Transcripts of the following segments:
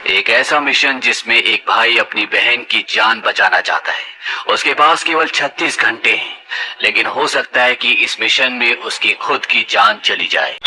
एक ऐसा मिशन जिसमें एक भाई अपनी बहन की जान बचाना चाहता है। उसके पास केवल 36 घंटे हैं, लेकिन हो सकता है कि इस मिशन में उसकी खुद की जान चली जाए।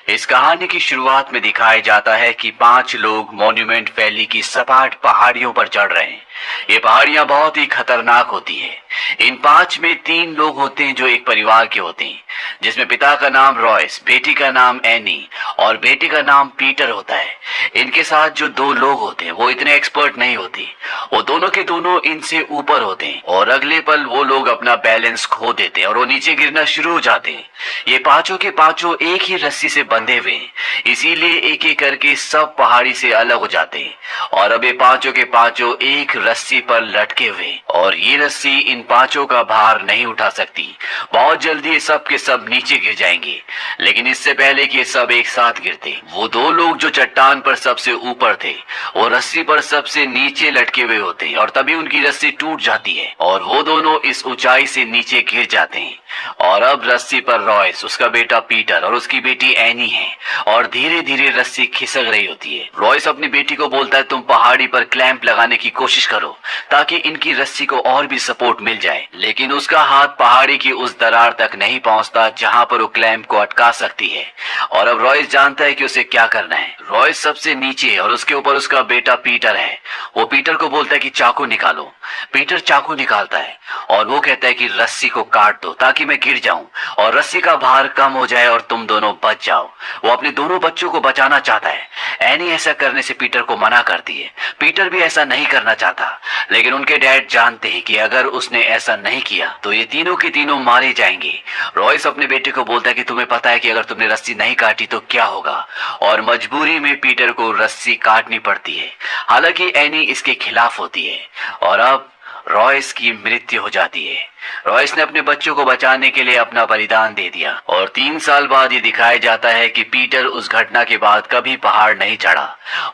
इस कहानी की शुरुआत में दिखाया जाता है कि 5 लोग मॉन्यूमेंट वैली की सपाट पहाड़ियों पर चढ़ रहे हैं। ये पहाड़ियां बहुत ही खतरनाक होती है। इन 5 में 3 लोग होते हैं जो एक परिवार के होते हैं, जिसमें पिता का नाम रॉयस, बेटी का नाम एनी और बेटे का नाम पीटर होता है। इनके साथ जो 2 लोग होते हैं वो इतने एक्सपर्ट नहीं होते, वो दोनों के दोनों इनसे ऊपर होते हैं और अगले पल वो लोग अपना बैलेंस खो देते हैं और वो नीचे गिरना शुरू हो जाते हैं। ये पांचों के पांचों एक ही रस्सी से बंधे हुए हैं, इसीलिए एक एक करके सब पहाड़ी से अलग हो जाते हैं और अब ये पांचों के पांचों एक रस्सी पर लटके हुए और ये रस्सी इन पांचों का भार नहीं उठा सकती। बहुत जल्दी ये सब के सब नीचे गिर जाएंगे, लेकिन इससे पहले कि ये सब एक साथ गिरते, वो 2 लोग जो चट्टान पर सबसे ऊपर थे वो रस्सी पर सबसे नीचे लटके हुए होते हैं और तभी उनकी रस्सी टूट जाती है और वो दोनों इस ऊंचाई से नीचे गिर जाते हैं। और अब रस्सी पर रॉयस, उसका बेटा पीटर और उसकी बेटी एनी है और धीरे धीरे रस्सी खिसक रही होती है। रॉयस अपनी बेटी को बोलता है, तुम पहाड़ी पर क्लैंप लगाने की कोशिश करो ताकि इनकी रस्सी को और भी सपोर्ट मिल जाए, लेकिन उसका हाथ पहाड़ी की उस दरार तक नहीं पहुंचता जहां पर वो क्लैंप को अटका सकती है। और अब रॉयस जानता है कि उसे क्या करना है। रॉयस सबसे नीचे है और उसके ऊपर उसका बेटा पीटर है। वो पीटर को बोलता है कि चाकू निकालो। पीटर चाकू निकालता है और वो कहता है कि रस्सी को काट दो ताकि मैं गिर जाऊं और रस्सी का भार कम हो जाए और तुम दोनों बच जाओ। वो अपने दोनों बच्चों को बचाना चाहता है। एनी ऐसा करने से पीटर को मना करती है। पीटर भी ऐसा नहीं करना चाहता, लेकिन उनके डैड जानते हैं कि अगर उसने ऐसा नहीं किया तो ये तीनों के तीनों मारे जाएंगे। रॉयस अपने बेटे को बोलता है कि तुम्हें पता है कि अगर तुमने रस्सी नहीं काटी तो क्या होगा, और मजबूरी में पीटर को रस्सी काटनी पड़ती है। हालांकि एनी इसके खिलाफ होती है और अब रॉयस की मृत्यु हो जाती है। रॉयस ने अपने बच्चों को बचाने के लिए अपना बलिदान दे दिया और 3 साल बाद ये दिखाया जाता है कि पीटर उस घटना के बाद कभी पहाड़ नहीं चढ़ा।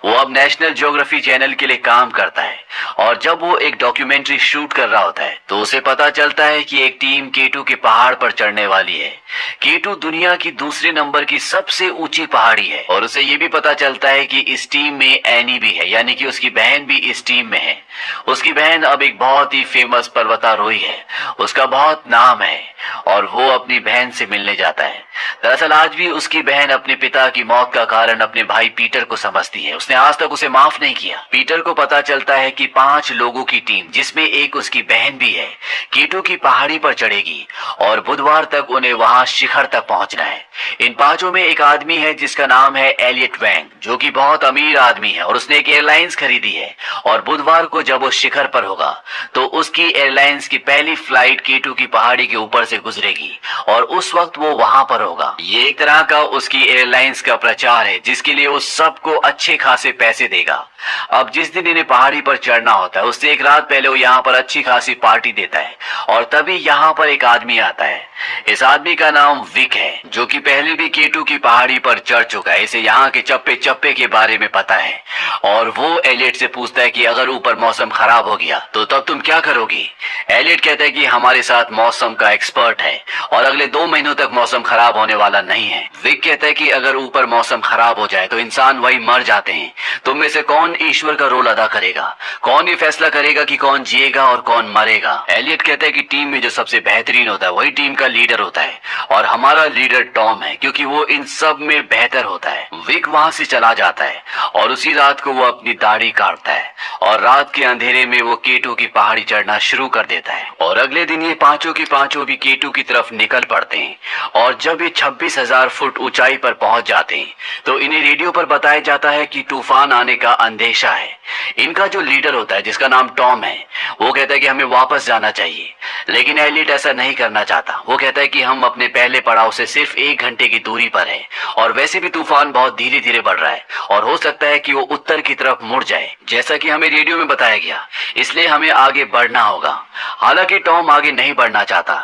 वो अब नेशनल ज्योग्राफी चैनल के लिए काम करता है और जब वो एक डॉक्यूमेंट्री शूट कर रहा होता है तो उसे पता चलता है कि एक टीम K2 के पहाड़ पर चढ़ने वाली है। K2 दुनिया की दूसरे नंबर की सबसे ऊंची पहाड़ी है और उसे ये भी पता चलता है कि इस टीम में एनी भी है, यानी कि उसकी बहन भी इस टीम में है। उसकी बहन अब एक बहुत ही फेमस पर्वतारोही है, उसका बहुत नाम है और वो अपनी बहन से मिलने जाता है। दरअसल आज भी उसकी बहन अपने पिता की मौत का कारण अपने भाई पीटर को समझती है। उसने आज तक उसे माफ नहीं किया। पीटर को पता चलता है कि 5 लोगों की टीम, जिसमें एक उसकी बहन भी है, K2 की पहाड़ी पर चढ़ेगी और बुधवार तक उन्हें वहां शिखर तक पहुंचना है। इन 5 में एक आदमी है जिसका नाम है एलियट वैंग, जो कि बहुत अमीर आदमी है और उसने एक एयरलाइंस खरीदी है और बुधवार को जब वो शिखर पर होगा तो उसकी एयरलाइंस की पहली फ्लाइट K2 की पहाड़ी के ऊपर से गुजरेगी और उस वक्त वो वहां पर होगा। ये एक तरह का उसकी एयरलाइंस का प्रचार है जिसके लिए वो सबको अच्छे खासे पैसे देगा। अब जिस दिन इन्हें पहाड़ी पर चढ़ना होता है उससे एक रात पहले वो यहाँ पर अच्छी खासी पार्टी देता है और तभी यहाँ पर एक आदमी आता है। इस आदमी का नाम विक है, जो कि पहले भी K2 की पहाड़ी पर चढ़ चुका है। इसे यहाँ के चप्पे चप्पे के बारे में पता है और वो एलियट से पूछता है कि अगर ऊपर मौसम खराब हो गया तो तब तुम क्या करोगी। एलियट कहता है कि हमारे साथ मौसम का एक्सपर्ट है और अगले 2 महीनों तक मौसम खराब होने वाला नहीं है। विक कहता है कि अगर ऊपर मौसम खराब हो जाए तो इंसान वही मर जाते हैं। तुम में से कौन ईश्वर का रोल अदा करेगा, कौन ये फैसला करेगा कि कौन जिएगा और कौन मरेगा। एलियट कहता है कि टीम में जो सबसे बेहतरीन होता है वही टीम का लीडर होता है और हमारा लीडर टॉम है, क्योंकि वो इन सब में बेहतर होता है। विक वहां से चला जाता है और उसी रात को वो अपनी दाढ़ी काटता है और रात के अंधेरे में वो K2 की पहाड़ी चढ़ना शुरू कर देता है और अगले दिन ये पांचों के पांचों भी K2 की तरफ निकल पड़ते हैं। और जब ये 26,000 फुट ऊंचाई पर पहुंच जाते हैं तो इन्हें रेडियो पर बताया जाता है कि तूफान आने का अंदेशा है। इनका जो लीडर होता है, जिसका नाम टॉम है, वो कहता है कि हमें वापस जाना चाहिए, लेकिन एलियट ऐसा नहीं करना चाहता। वो कहता है कि हम अपने पहले पड़ाव से सिर्फ 1 घंटे की दूरी पर है और वैसे भी तूफान बहुत धीरे धीरे बढ़ रहा है और हो सकता है कि वो उत्तर की तरफ मुड़ जाए, जैसा कि हमें रेडियो में बताया गया, इसलिए हमें आगे बढ़ना होगा। हालांकि टॉम आगे नहीं बढ़ना चाहता,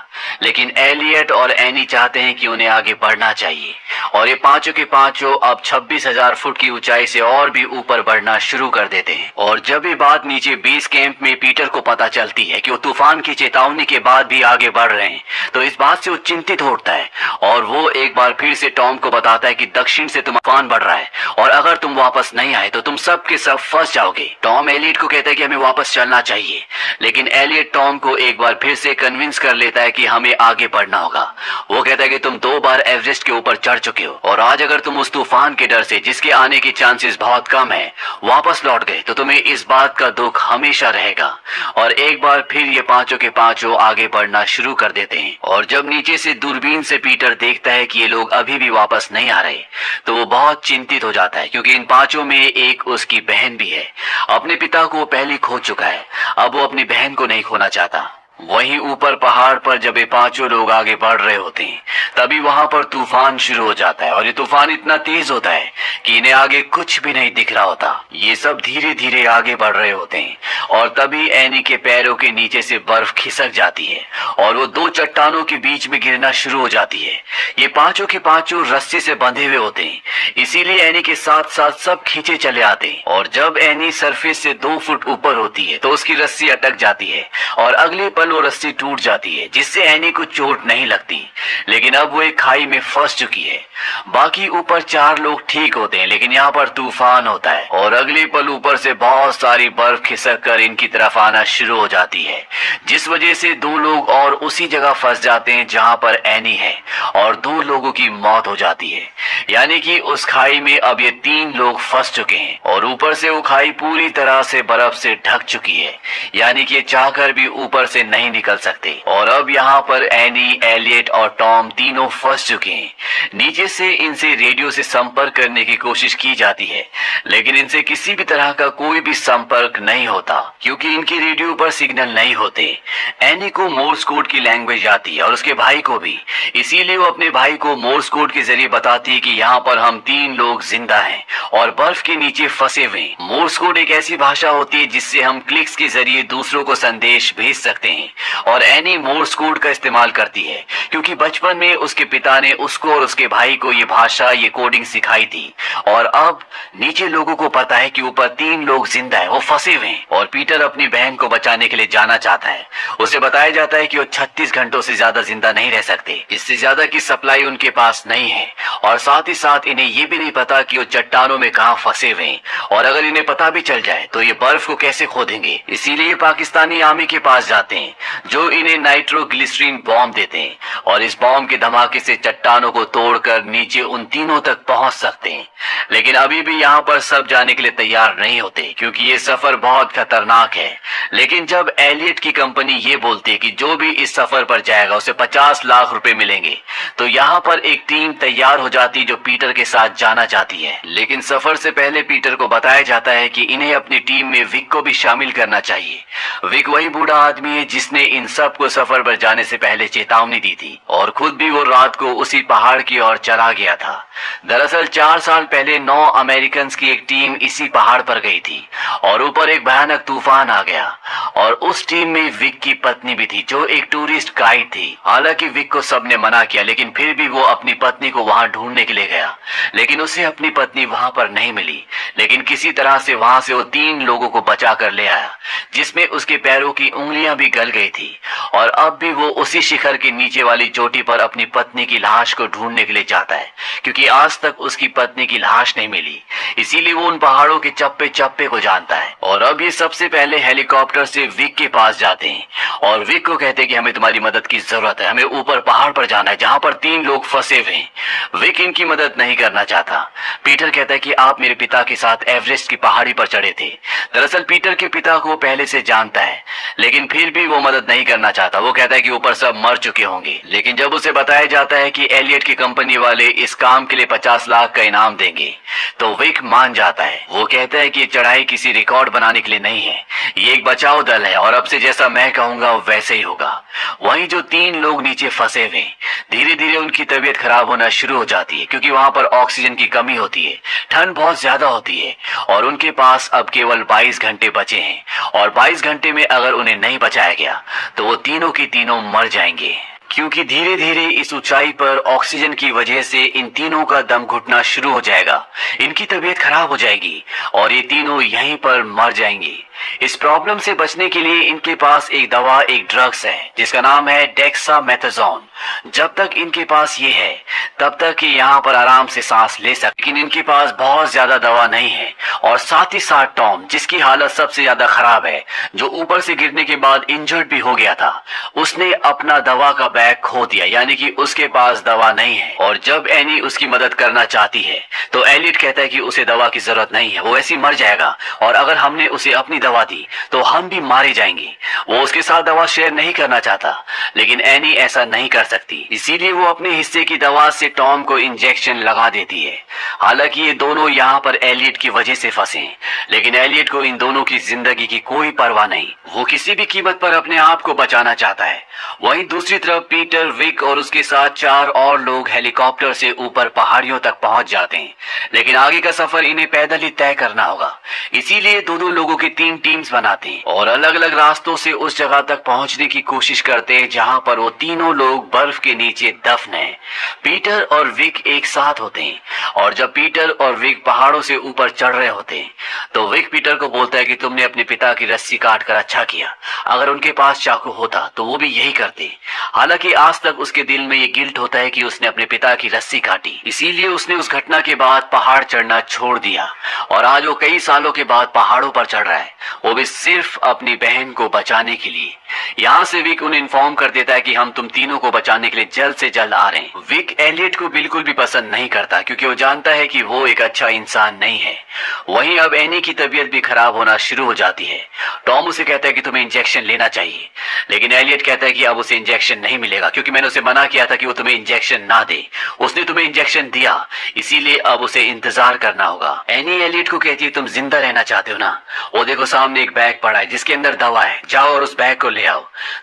लेकिन एलियट और एनी चाहते हैं कि उन्हें आगे बढ़ना चाहिए और ये पांचों के पांचों अब 26,000 फुट की ऊंचाई से और भी ऊपर बढ़ना शुरू कर देते हैं। और जब ये बात नीचे बेस कैंप में पीटर को पता चलती है कि वो तूफान की चेतावनी के बाद भी आगे बढ़ रहे हैं, तो इस बात से वो चिंतित होता है और वो एक बार फिर से टॉम को बताता है कि दक्षिण से तूफान बढ़ रहा है और अगर तुम वापस नहीं आए तो तुम सब के सब फंस जाओगे। टॉम एलियट को कहता है कि हमें वापस चलना चाहिए, लेकिन एलियट टॉम को एक बार फिर से कन्विंस कर लेता है कि हमें आगे बढ़ना होगा। वो कहता है कि तुम 2 बार एवरेस्ट के ऊपर चढ़ चुके हो और आज अगर तुम उस तूफान के डर से, जिसके आने की चांसेस बहुत कम है, वापस लौट गए तो तुम्हें इस बात का दुख हमेशा रहेगा। और एक बार फिर ये पांचों के पांचों आगे बढ़ना शुरू कर देते हैं और जब नीचे से दूरबीन से पीटर देखता है कि ये लोग अभी भी वापस नहीं आ रहे तो वो बहुत चिंतित हो जाता है, क्योंकि इन पांचों में एक उसकी बहन भी है। अपने पिता को वो पहले खो चुका है, अब वो अपनी बहन को नहीं खोना चाहता। वहीं ऊपर पहाड़ पर जब ये पांचों लोग आगे बढ़ रहे होते हैं तभी वहां पर तूफान शुरू हो जाता है और ये तूफान इतना तेज होता है कि इन्हें आगे कुछ भी नहीं दिख रहा होता। ये सब धीरे धीरे आगे बढ़ रहे होते हैं और तभी एनी के पैरों के नीचे से बर्फ खिसक जाती है और वो 2 चट्टानों के बीच में गिरना शुरू हो जाती है। ये पांचों के पांचों रस्सी से बंधे हुए होते हैं, इसीलिए एनी के साथ साथ सब खींचे चले आते हैं और जब एनी सरफेस से 2 फुट ऊपर होती है तो उसकी रस्सी अटक जाती है और अगले पल वो रस्सी टूट जाती है, जिससे एनी को चोट नहीं लगती। लेकिन अब वो एक खाई में फंस चुकी है। बाकी ऊपर 4 लोग ठीक होते हैं, लेकिन यहाँ पर तूफान होता है और अगले पल ऊपर से बहुत सारी बर्फ खिसक कर इनकी तरफ आना शुरू हो जाती है, जिस वजह से 2 लोग और उसी जगह फंस जाते हैं जहाँ पर एनी है और 2 लोगों की मौत हो जाती है। यानी कि उस खाई में अब ये 3 लोग फंस चुके हैं और ऊपर से वो खाई पूरी तरह से बर्फ से ढक चुकी है, यानी कि चाहकर भी ऊपर से नहीं निकल सकते। और अब यहाँ पर एनी, एलियट और टॉम तीनों फंस चुके हैं। नीचे से इनसे रेडियो से संपर्क करने की कोशिश की जाती है, लेकिन इनसे किसी भी तरह का कोई भी संपर्क नहीं होता, क्योंकि इनके रेडियो पर सिग्नल नहीं होते। एनी को मोर्स कोड की लैंग्वेज आती है और उसके भाई को भी, इसीलिए वो अपने भाई को मोर्स कोड के जरिए बताती है कि यहाँ पर हम 3 लोग जिंदा हैं और बर्फ के नीचे फंसे हुए। मोर्स कोड एक ऐसी भाषा होती है जिससे हम क्लिक्स के जरिए दूसरों को संदेश भेज सकते हैं और एनी मोर्स कोड का इस्तेमाल करती है, क्योंकि बचपन में उसके पिता ने उसको और उसके भाई को ये भाषा, ये कोडिंग सिखाई थी। और अब नीचे लोगों को पता है कि ऊपर 3 लोग जिंदा है, वो फंसे हुए हैं और पीटर अपनी बहन को बचाने के लिए जाना चाहता है। उसे बताया जाता है कि वो 36 घंटों से ज्यादा जिंदा नहीं रह सकते, इससे ज्यादा की सप्लाई उनके पास नहीं है और साथ ही साथ इन्हें ये भी नहीं पता कि वो चट्टानों में कहाँ फंसे हुए हैं और अगर इन्हें पता भी चल जाए तो ये बर्फ को कैसे खोदेंगे। इसीलिए पाकिस्तानी आर्मी के पास जाते हैं, जो इन्हें नाइट्रोग्लिसरीन बॉम्ब देते हैं और इस बॉम्ब के धमाके से चट्टानों को तोड़कर नीचे उन तीनों तक पहुंच सकते हैं। लेकिन अभी भी यहाँ पर सब जाने के लिए तैयार नहीं होते, क्योंकि ये सफर बहुत खतरनाक है। लेकिन जब एलियट की कंपनी ये बोलती है कि जो भी इस सफर पर जाएगा उसे 50 लाख रुपए मिलेंगे, तो यहाँ पर एक टीम तैयार हो जाती है जो पीटर के साथ जाना चाहती है। लेकिन सफर से पहले पीटर को बताया जाता है कि इन्हें अपनी टीम में विक को भी शामिल करना चाहिए। विक वही बूढ़ा आदमी है जिसने इन सबको सफर पर जाने से पहले चेतावनी दी थी और खुद भी वो रात को उसी पहाड़ की ओर चला गया था। दरअसल 4 साल पहले 9 अमेरिकन की एक टीम इसी पहाड़ पर गई थी और ऊपर एक भयानक तूफान आ गया और उस टीम में विक की पत्नी भी थी, जो एक टूरिस्ट गाइड थी। हालांकि विक को सबने मना किया, लेकिन फिर भी वो अपनी पत्नी को वहां ढूंढने के लिए गया, लेकिन उसे अपनी पत्नी वहां पर नहीं मिली। लेकिन किसी तरह से वहां से वो 3 लोगों को बचा कर ले आया, जिसमें उसके पैरों की उंगलियां भी गल गई थी और अब भी वो उसी शिखर के नीचे वाली चोटी पर अपनी पत्नी की लाश को ढूंढने के लिए जाता है, क्योंकि आज तक उसकी पत्नी की लाश नहीं मिली। इसीलिए वो उन पहाड़ों के चप्पे चप्पे को जानता है। और अब ये सबसे पहले हेलीकॉप्टर से विक के पास जाते हैं और विक को कहते हैं कि हमें तुम्हारी मदद की जरूरत है, हमें ऊपर पहाड़ पर जाना है जहाँ पर 3 लोग फंसे हुए हैं। विक इनकी मदद नहीं करना चाहता। पीटर कहता है कि आप मेरे पिता के साथ एवरेस्ट की पहाड़ी पर चढ़े थे। दरअसल पीटर के पिता को पहले से जानता है, लेकिन फिर भी वो मदद नहीं करना चाहता। वो कहता है कि ऊपर सब मर चुके होंगे। लेकिन जब उसे बताया जाता है कि एलियट की कंपनी वाले इस काम के लिए 50 लाख का इनाम देंगे, तो विक मान जाता है। वो कहता है कि ये चढ़ाई किसी रिकॉर्ड बनाने के लिए नहीं है, ये एक बचाव दल है और अब से जैसा मैं कहूंगा वैसे ही होगा। वहीं जो 3 लोग नीचे फंसे हुए, धीरे धीरे उनकी तबीयत खराब होना शुरू हो जाती है, क्योंकि वहां पर ऑक्सीजन की कमी होती है, ठंड बहुत ज्यादा होती है और उनके पास अब केवल 22 घंटे बचे हैं और 22 घंटे में अगर उन्हें नहीं बचाया गया तो वो तीनों की तीनों मर जाएंगे। क्योंकि धीरे धीरे इस ऊंचाई पर ऑक्सीजन की वजह से इन तीनों का दम घुटना शुरू हो जाएगा, इनकी तबीयत खराब हो जाएगी और ये तीनों यहीं पर मर जाएंगे। इस प्रॉब्लम से बचने के लिए इनके पास एक दवा, एक ड्रग्स है जिसका नाम है डेक्सामेथासोन। जब तक इनके पास ये है तब तक ये यहाँ पर आराम से सांस ले सकते, लेकिन इनके पास बहुत ज्यादा दवा नहीं है। और साथ ही साथ टॉम, जिसकी हालत सबसे ज्यादा खराब है, जो ऊपर से गिरने के बाद इंजर्ड भी हो गया था, उसने अपना दवा का बैग खो दिया, यानी कि उसके पास दवा नहीं है। और जब एनी उसकी मदद करना चाहती है तो एलियट कहता है कि उसे दवा की जरूरत नहीं है, वो ऐसे ही मर जाएगा और अगर हमने उसे अपनी दवा दी तो हम भी मारे जाएंगे। वो उसके साथ दवा शेयर नहीं करना चाहता, लेकिन एनी ऐसा नहीं कर सकती, इसीलिए वो अपने हिस्से की दवा से टॉम को इंजेक्शन लगा देती है। हालांकि ये दोनों यहाँ पर एलियट की वजह से फंसे हैं, लेकिन एलियट को इन दोनों की जिंदगी की कोई परवाह नहीं, वो किसी भी कीमत पर अपने आप को बचाना चाहता है। वहीं दूसरी तरफ पीटर, विक और उसके साथ 4 और लोग हेलीकॉप्टर से ऊपर पहाड़ियों तक पहुंच जाते हैं, लेकिन आगे का सफर इन्हें पैदल ही तय करना होगा। इसीलिए दोनों लोगों की 3 टीम्स बनाते हैं और अलग अलग रास्तों से उस जगह तक पहुंचने की कोशिश करते हैं जहां पर वो तीनों लोग बर्फ के नीचे दफन हैं। पीटर और विक एक साथ होते हैं और जब पीटर और विक पहाड़ों से ऊपर चढ़ रहे होते हैं तो विक पीटर को बोलता है कि तुमने अपने पिता की रस्सी काट कर अच्छा किया, अगर उनके पास चाकू होता तो वो भी यही करते। हालांकि आज तक उसके दिल में ये गिल्ट होता है कि उसने अपने पिता की रस्सी काटी, इसीलिए उसने उस घटना के बाद पहाड़ चढ़ना छोड़ दिया और आज वो कई सालों के बाद पहाड़ों पर चढ़ रहा है, वो भी सिर्फ अपनी बहन को बचाने के लिए। यहाँ से विक उन्हें इन्फॉर्म कर देता है कि हम तुम तीनों को बचाने के लिए जल्द से जल्द आ रहे हैं। विक एलियट को बिल्कुल भी पसंद नहीं करता क्योंकि वो जानता है कि वो एक अच्छा इंसान नहीं है। वहीं अब एनी की तबीयत भी खराब होना शुरू हो जाती है। टॉम उसे कहता है कि तुम्हें इंजेक्शन लेना चाहिए, लेकिन एलियट कहता है कि अब उसे इंजेक्शन नहीं मिलेगा क्योंकि मैंने उसे मना किया था कि वो तुम्हें इंजेक्शन ना दे, उसने तुम्हें इंजेक्शन दिया, इसीलिए अब उसे इंतजार करना होगा। एनी एलियट को कहती है तुम जिंदा रहना चाहते हो ना, वो देखो सामने एक बैग पड़ा है जिसके अंदर दवा है, जाओ और उस बैग को ले आओ।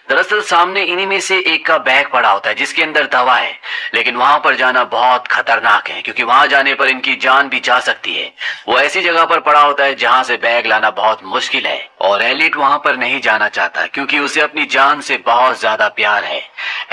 दरअसल सामने इन्हीं में से एक का बैग पड़ा होता है जिसके अंदर दवा है, लेकिन वहां पर जाना बहुत खतरनाक है क्योंकि वहां जाने पर इनकी जान भी जा सकती है। वो ऐसी जगह पर पड़ा होता है जहां से बैग लाना बहुत मुश्किल है और एलियट वहां पर नहीं जाना चाहता क्योंकि उसे अपनी जान से बहुत ज्यादा प्यार है।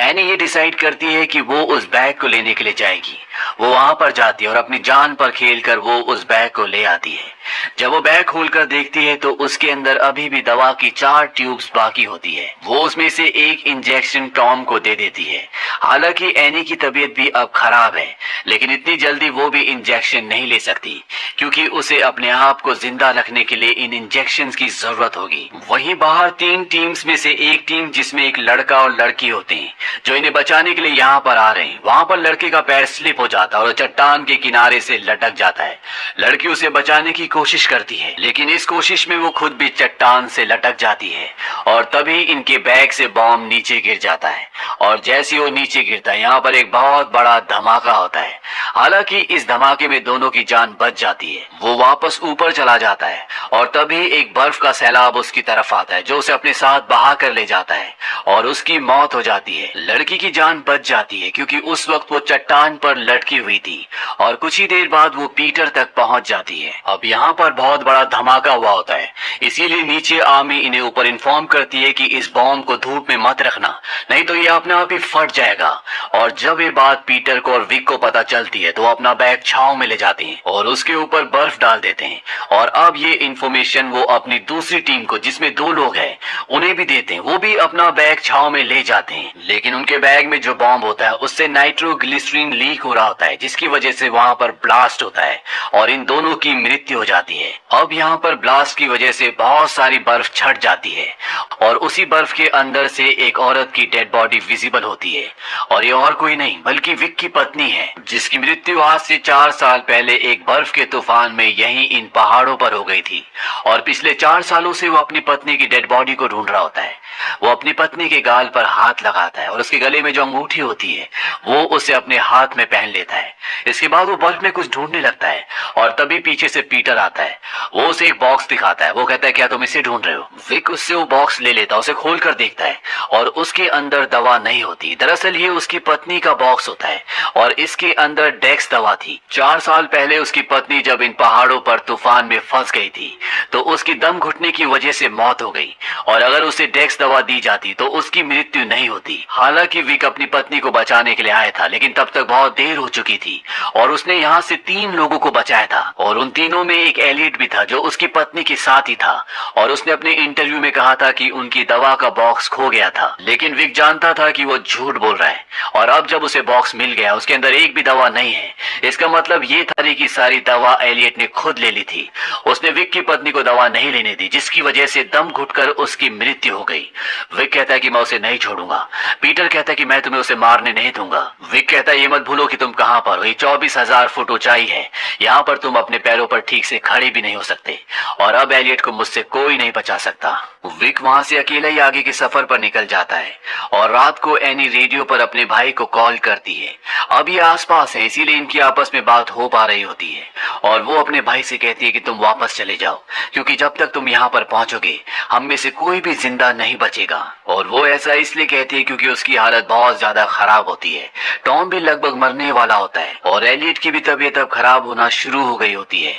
एनी ये डिसाइड करती है कि वो उस बैग को लेने के लिए जाएगी। वो वहां पर जाती है और अपनी जान पर खेलकर वो उस बैग को ले आती है। जब वो बैग खोलकर देखती है तो उसके अंदर अभी भी दवा की 4 ट्यूब्स बाकी होती है। वो उसमें से एक इंजेक्शन टॉम को दे देती है। हालांकि एनी की तबीयत भी अब खराब है, लेकिन इतनी जल्दी वो भी इंजेक्शन नहीं ले सकती क्योंकि उसे अपने आप को जिंदा रखने के लिए इन इंजेक्शंस की जरूरत होगी। वहीं बाहर 3 टीम्स में से एक टीम जिसमें एक लड़का और लड़की होते हैं जो इन्हें बचाने के लिए यहाँ पर आ रहे हैं। वहां पर लड़के का पैर स्लिप हो जाता है और चट्टान के किनारे से लटक जाता है। लड़की उसे बचाने की कोशिश करती है, लेकिन इस कोशिश में वो खुद भी चट्टान से लटक जाती है और तभी इनके बैग से बॉम्ब नीचे गिर जाता है और जैसे वो नीचे गिरता है यहाँ पर एक बहुत बड़ा धमाका होता है। हालांकि इस धमाके में दोनों की जान बच जाती है। वो वापस ऊपर चला जाता है और तभी एक बर्फ का सैलाब उसकी तरफ आता है जो उसे अपने साथ बहा कर ले जाता है और उसकी मौत हो जाती है। लड़की की जान बच जाती है क्योंकि उस वक्त वो चट्टान पर लटकी हुई थी और कुछ ही देर बाद वो पीटर तक पहुंच जाती है। अब यहाँ पर बहुत बड़ा धमाका हुआ होता है, इसीलिए नीचे आर्मी इन्हें ऊपर इन्फॉर्म करती है कि इस बॉम्ब को धूप में मत रखना, नहीं तो ये अपने आप ही फट जाएगा। और जब ये बात पीटर को और विक को पता चलती है तो वो अपना बैग छांव में ले जाते हैं और उसके ऊपर बर्फ डाल देते हैं। और अब ये इंफॉर्मेशन वो अपनी दूसरी टीम को, जिसमें 2 लोग हैं, उन्हें भी देते हैं। वो भी अपना बैग छांव में ले जाते हैं, लेकिन उनके बैग में जो बॉम्ब होता है उससे नाइट्रोग्लिसरीन लीक हो रहा होता है जिसकी वजह से वहां पर ब्लास्ट होता है और इन दोनों की मृत्यु हो जाती है। अब यहाँ पर ब्लास्ट की वजह से बहुत सारी बर्फ छट जाती है और उसी बर्फ के अंदर से एक औरत की डेड बॉडी विजिबल होती है और ये और कोई नहीं बल्कि विक की पत्नी है, जिसकी मृत्यु आज से 4 साल पहले एक बर्फ के तूफान में यहीं इन पहाड़ों पर हो गई थी। और पिछले 4 सालों से वो अपनी पत्नी की डेड बॉडी को ढूंढ रहा होता है। वो अपनी पत्नी के गाल पर हाथ लगाता है और उसके गले में जो अंगूठी होती है वो उसे अपने हाथ में पहन लेता है। इसके बाद वो बर्फ में कुछ ढूंढने लगता है और तभी पीछे से पीटर आता है। वो उसे एक बॉक्स दिखाता है। वो कहता है क्या तुम इसे ढूंढ रहे हो? विक उससे वो बॉक्स ले लेता है, उसे खोल कर देखता है और उसके अंदर दवा नहीं होती। दरअसल ये उसकी पत्नी का बॉक्स होता है और इसके अंदर डेक्स दवा थी। 4 साल पहले उसकी पत्नी जब इन पहाड़ों पर तूफान में फंस गई थी तो उसकी दम घुटने की वजह से मौत हो गई और अगर उसे डेक्स दवा दी जाती तो उसकी मृत्यु नहीं होती। हालांकि विक अपनी पत्नी को बचाने के लिए आया था, लेकिन तब तक बहुत देर हो चुकी थी और उसने यहाँ से 3 लोगों को बचाया था और उन तीनों में एक एलियट भी था जो उसकी पत्नी के साथ ही था और उसने अपने इंटरव्यू में कहा था कि उनकी दवा का बॉक्स खो गया था। लेकिन विक जानता था कि वो झूठ बोल रहा है और अब जब उसे बॉक्स मिल गया उसके अंदर एक भी दवा नहीं है। इसका मतलब ये था कि सारी दवा एलियट ने खुद ले ली थी। उसने विक की पत्नी को दवा नहीं लेने दी, जिसकी वजह से दम घुटकर उसकी मृत्यु हो गई। विक कहता है कि मैं उसे नहीं छोड़ूंगा। पीटर कहता है कि मैं तुम्हें उसे मारने नहीं दूंगा। विक कहता है ये मत भूलो कि तुम कहां पर हो, ये 24,000 फुट ऊंचाई है, यहाँ पर तुम अपने पैरों पर ठीक से खड़े भी नहीं हो सकते और अब एलियट को मुझसे कोई नहीं बचा सकता। विक वहां से अकेला ही आगे के सफर पर निकल जाता है और रात को एनी रेडियो पर अपने भाई को कॉल करती है। अब ये आसपास है, इसीलिए इनकी आपस में बात हो पा रही होती है और वो अपने भाई से कहती है कि तुम वापस चले जाओ, क्योंकि जब तक तुम यहाँ पर पहुंचोगे हम में से कोई भी जिंदा नहीं बचेगा। और वो ऐसा इसलिए कहती है क्योंकि उसकी हालत बहुत ज्यादा खराब होती है। टॉम भी लगभग मरने वाला होता है और एलियट की भी तबीयत अब खराब होना शुरू हो गई होती है।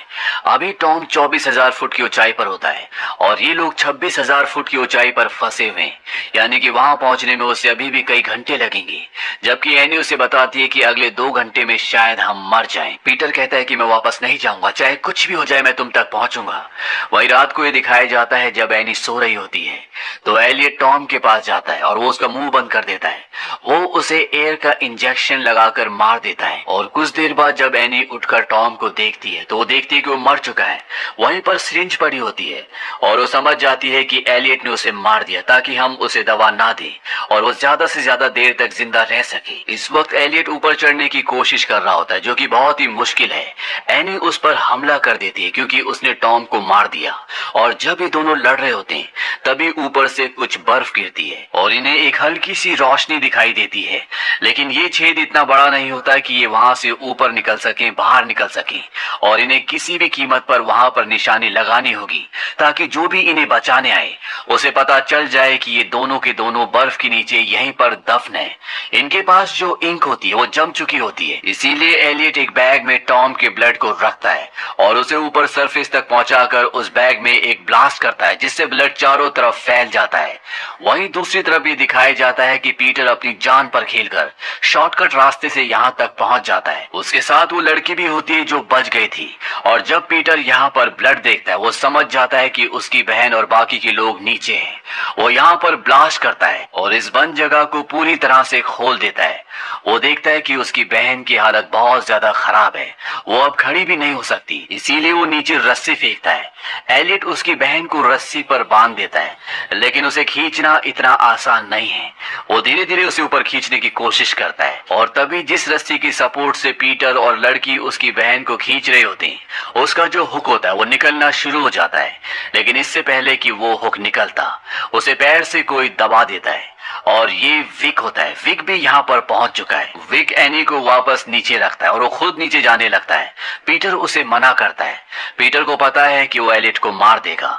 अभी टॉम 24,000 फुट की ऊंचाई पर होता है और ये लोग 26,000 फुट की ऊंचाई पर फंसे हुए हैं, यानी कि वहां पहुंचने में उसे अभी भी कई घंटे लगेंगे। जबकि एनी उसे बताती है कि अगले 2 घंटे में शायद हम मर जाएं। पीटर कहता है कि मैं वापस नहीं जाऊंगा, चाहे कुछ भी हो जाए मैं तुम तक पहुंचूंगा। वही रात को ये दिखाया जाता है जब एनी सो रही होती है तो एलियट टॉम के पास जाता है और वो उसका मुंह बंद कर देता है। वो उसे एयर का इंजेक्शन लगाकर मार देता है और कुछ देर बाद जब एनी उठकर टॉम को देखती है तो वो देखती है कि वो मर चुका है। वहीं पर सिरिंज पड़ी होती है और वो समझ जाती है कि एलियट ने उसे मार दिया ताकि हम उसे दवा ना दें और वो ज्यादा से ज्यादा देर तक जिंदा रह सके। इस वक्त एलियट ऊपर चढ़ने की कोशिश कर रहा होता है, जो कि बहुत ही मुश्किल है। एनी उस पर हमला कर देती है क्योंकि उसने टॉम को मार दिया और जब ये दोनों लड़ रहे होते हैं तभी ऊपर से कुछ बर्फ गिरती है और इन्हें एक हल्की सी रोशनी दिखाई देती है। लेकिन ये छेद इतना बड़ा नहीं होता कि ये वहां से ऊपर निकल सके, बाहर निकल सके और इन्हें किसी भी कीमत पर वहां पर निशानी लगानी होगी ताकि जो भी इन्हें बचाने आए उसे पता चल जाए कि ये दोनों के दोनों बर्फ के नीचे यहीं पर दफन है। इनके पास जो इंक होती है वो जम चुकी होती है, इसीलिए एलियट एक बैग में टॉम के ब्लड को रखता है और उसे ऊपर सरफेस तक पहुंचाकर उस बैग में एक ब्लास्ट करता है जिससे ब्लड चारों तरफ फैल जाता है। वहीं दूसरी तरफ ये दिखाया जाता है कि पीटर अपनी जान पर खेलकर शॉर्टकट रास्ते से यहाँ तक पहुंच जाता है। उसके साथ वो लड़की भी होती है जो बच गई थी और जब पीटर यहाँ पर ब्लड देखता है वो समझ जाता है कि उसकी बहन और बाकी के लोग नीचे हैं। वो यहाँ पर ब्लास्ट करता है और इस बंद जगह को पूरी तरह से खोल देता है। वो देखता है कि उसकी बहन की हालत बहुत ज्यादा खराब है, वो अब खड़ी भी नहीं हो सकती, इसीलिए वो नीचे रस्सी फेंकता है। एलियट उसकी बहन को रस्सी पर बांध देता है, लेकिन उसे खींचना इतना आसान नहीं है। वो धीरे धीरे उसे ऊपर खींचने की कोशिश करता है और तभी जिस रस्सी की सपोर्ट से पीटर और लड़की उसकी बहन को खींच रहे होते हैं उसका जो हुक होता है वो निकलना शुरू हो जाता है। लेकिन इससे पहले कि वो हुक निकलता उसे पैर से कोई दबा देता है और ये विक होता है। विक भी यहाँ पर पहुंच चुका है। विक एनी को वापस नीचे रखता है और वो खुद नीचे जाने लगता है। पीटर उसे मना करता है। पीटर को पता है कि वो एलियट को मार देगा।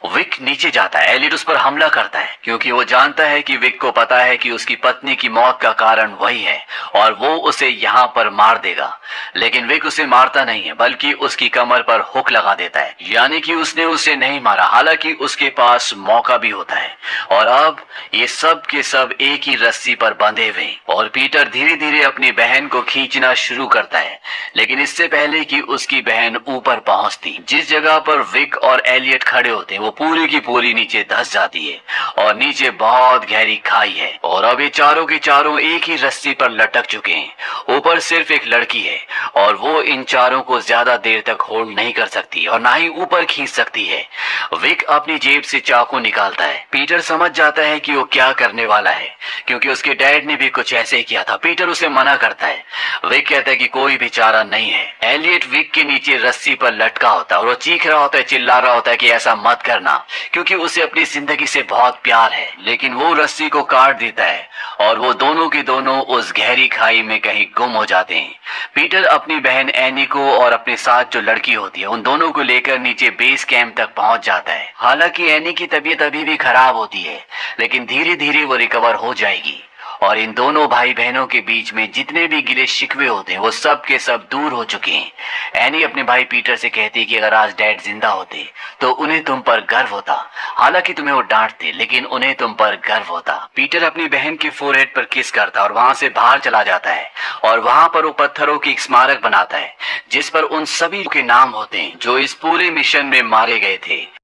विक नीचे जाता है। एलियट उस पर हमला करता है क्योंकि वो जानता है कि विक को पता है कि उसकी पत्नी की मौत का कारण वही है और वो उसे यहाँ पर मार देगा। लेकिन विक उसे मारता नहीं है बल्कि उसकी कमर पर हुक लगा देता है, यानी कि उसने उसे नहीं मारा, हालांकि उसके पास मौका भी होता है। और अब ये सब के सब एक ही रस्सी पर बंधे हुए और पीटर धीरे धीरे अपनी बहन को खींचना शुरू करता है। लेकिन इससे पहले कि उसकी बहन ऊपर पहुंचती, जिस जगह पर विक और एलियट खड़े होते हैं वो पूरी की पूरी नीचे धंस जाती है और नीचे बहुत गहरी खाई है और अब ये चारों के चारों एक ही रस्सी पर लटक चुके हैं। ऊपर सिर्फ एक लड़की है और वो इन चारों को ज्यादा देर तक होल्ड नहीं कर सकती और ना ही ऊपर खींच सकती है। विक अपनी जेब से चाकू निकालता है। पीटर समझ जाता है कि वो क्या करने वाला है क्योंकि उसके डैड ने भी कुछ ऐसे ही किया था। पीटर उसे मना करता है। विक कहता है कि कोई भी चारा नहीं है। एलियट विक के नीचे रस्सी पर लटका होता है और वो चीख रहा होता है, चिल्ला रहा होता है कि ऐसा मत करना, क्योंकि उसे अपनी जिंदगी से बहुत प्यार है। लेकिन वो रस्सी को काट देता है और वो दोनों के दोनों उस गहरी खाई में कहीं गुम हो जाते हैं। पीटर अपनी बहन एनी को और अपने साथ जो लड़की होती है उन दोनों को लेकर नीचे बेस कैंप तक पहुंच जाता है। हालांकि एनी की तबीयत अभी भी खराब होती है लेकिन धीरे धीरे वो रिकवर हो जाएगी और इन दोनों भाई बहनों के बीच में जितने भी गिले शिकवे होते हैं वो सब के सब दूर हो चुके हैं। एनी अपने भाई पीटर से कहती कि अगर आज डैड जिंदा होते तो उन्हें तुम पर गर्व होता। हालांकि तुम्हें वो डांटते लेकिन उन्हें तुम पर गर्व होता। पीटर अपनी बहन के फोरहेड पर किस करता और वहां से बाहर चला जाता है और वहां पर वो पत्थरों की एक स्मारक बनाता है जिस पर उन सभी के नाम होते हैं जो इस पूरे मिशन में मारे गए थे।